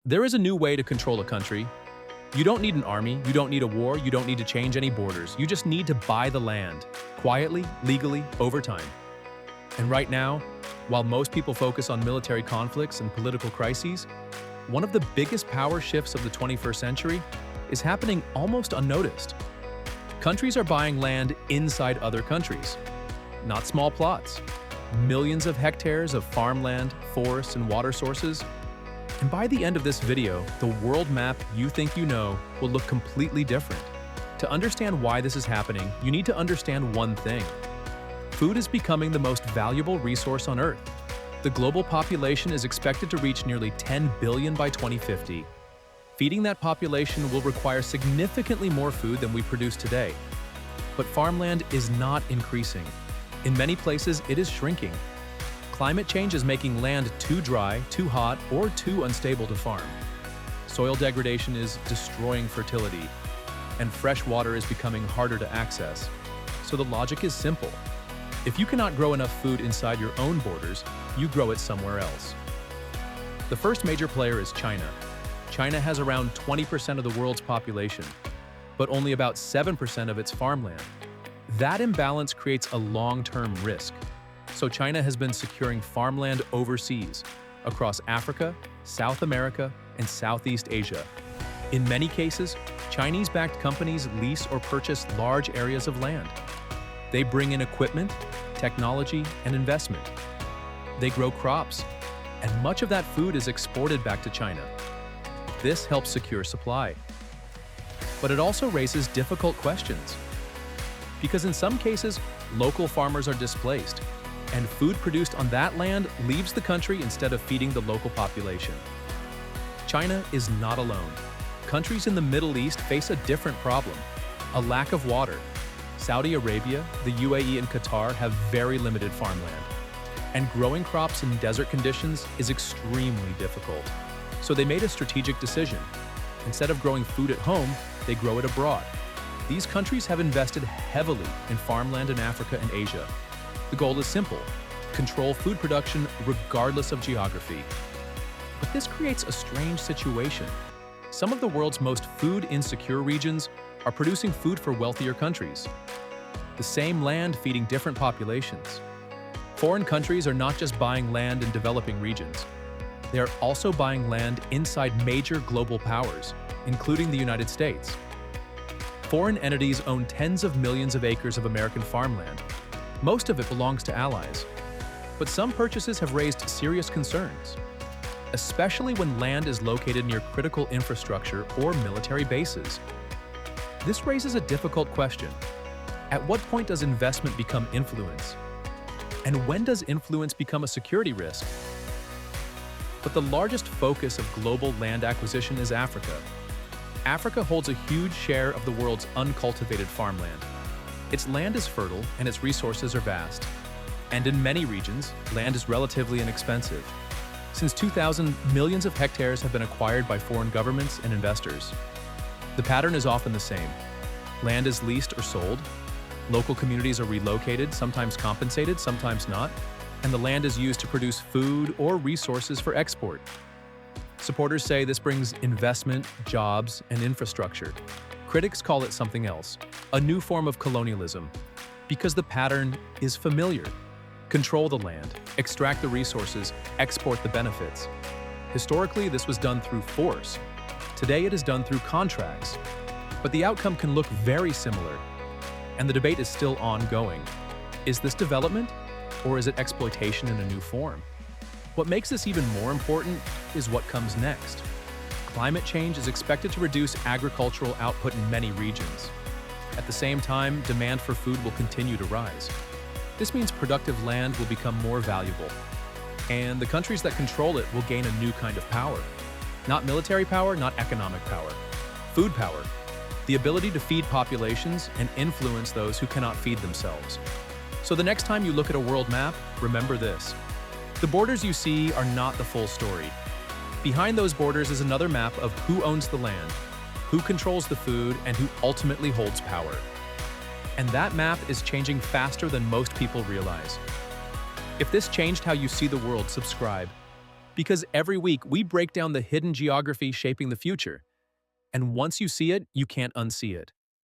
There is a new way to control a country. You don't need an army, you don't need a war, you don't need to change any borders. You just need to buy the land, quietly, legally, over time. And right now, while most people focus on military conflicts and political crises, one of the biggest power shifts of the 21st century is happening almost unnoticed. Countries are buying land inside other countries, not small plots. Millions of hectares of farmland, forests, and water sources. And by the end of this video, the world map you think you know will look completely different. To understand why this is happening, you need to understand one thing. Food is becoming the most valuable resource on Earth. The global population is expected to reach nearly 10 billion by 2050. Feeding that population will require significantly more food than we produce today. But farmland is not increasing. In many places, it is shrinking. Climate change is making land too dry, too hot, or too unstable to farm. Soil degradation is destroying fertility, and fresh water is becoming harder to access. So the logic is simple. If you cannot grow enough food inside your own borders, you grow it somewhere else. The first major player is China. China has around 20% of the world's population, but only about 7% of its farmland. That imbalance creates a long-term risk. So China has been securing farmland overseas, across Africa, South America, and Southeast Asia. In many cases, Chinese-backed companies lease or purchase large areas of land. They bring in equipment, technology, and investment. They grow crops, and much of that food is exported back to China. This helps secure supply. But it also raises difficult questions. Because in some cases, local farmers are displaced, and food produced on that land leaves the country instead of feeding the local population. China is not alone. Countries in the Middle East face a different problem: a lack of water. Saudi Arabia, the UAE, and Qatar have very limited farmland. And growing crops in desert conditions is extremely difficult. So they made a strategic decision. Instead of growing food at home, they grow it abroad. These countries have invested heavily in farmland in Africa and Asia. The goal is simple: control food production regardless of geography. But this creates a strange situation. Some of the world's most food-insecure regions are producing food for wealthier countries. The same land feeding different populations. Foreign countries are not just buying land in developing regions. They are also buying land inside major global powers, including the United States. Foreign entities own tens of millions of acres of American farmland. Most of it belongs to allies. But some purchases have raised serious concerns, especially when land is located near critical infrastructure or military bases. This raises a difficult question. At what point does investment become influence? And when does influence become a security risk? But the largest focus of global land acquisition is Africa. Africa holds a huge share of the world's uncultivated farmland. Its land is fertile and its resources are vast. And in many regions, land is relatively inexpensive. Since 2000, millions of hectares have been acquired by foreign governments and investors. The pattern is often the same. Land is leased or sold. Local communities are relocated, sometimes compensated, sometimes not. And the land is used to produce food or resources for export. Supporters say this brings investment, jobs, and infrastructure. Critics call it something else, a new form of colonialism, because the pattern is familiar. Control the land, extract the resources, export the benefits. Historically, this was done through force. Today, it is done through contracts. But the outcome can look very similar, and the debate is still ongoing. Is this development, or is it exploitation in a new form? What makes this even more important is what comes next. Climate change is expected to reduce agricultural output in many regions. At the same time, demand for food will continue to rise. This means productive land will become more valuable, and the countries that control it will gain a new kind of power. Not military power, not economic power. Food power. The ability to feed populations and influence those who cannot feed themselves. So the next time you look at a world map, remember this. The borders you see are not the full story. Behind those borders is another map of who owns the land, who controls the food, and who ultimately holds power. And that map is changing faster than most people realize. If this changed how you see the world, subscribe. Because every week we break down the hidden geography shaping the future. And once you see it, you can't unsee it.